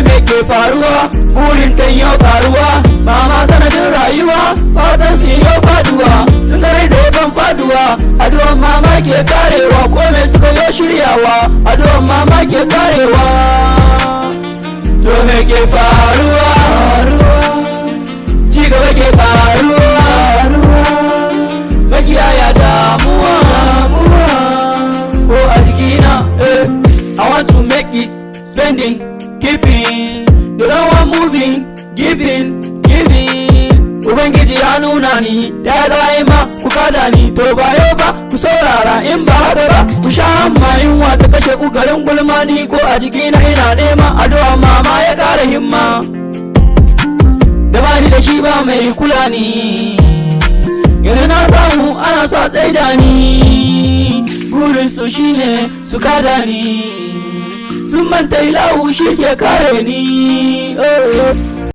me ke faruwa burin ta yau karuwa mama sanadin rayuwa fatan su yau faduwa sun gare da yaban faduwa addu'an mama ke karewa ko me suka yo shiryawa addu'an mama ke karewa to me ke faruwa ci gaba ke karuwa makiyaya damuwa ko a jikina I want to make it spending keeping you don't want moving giving Ubangiji ya nuna ni da ya zai ma ku kada ni to ba yau ba ku saurara in ba haka ba ku sha amma yunwa ta kashe ku garin gulma ni ko a jikina ina nema addu'a mama ya kara himma da bani da shi ba mai kula ni yanzu na samu ana sa tsaida ni burin su shine su kada ni sun manta ilahu shi ke kare ni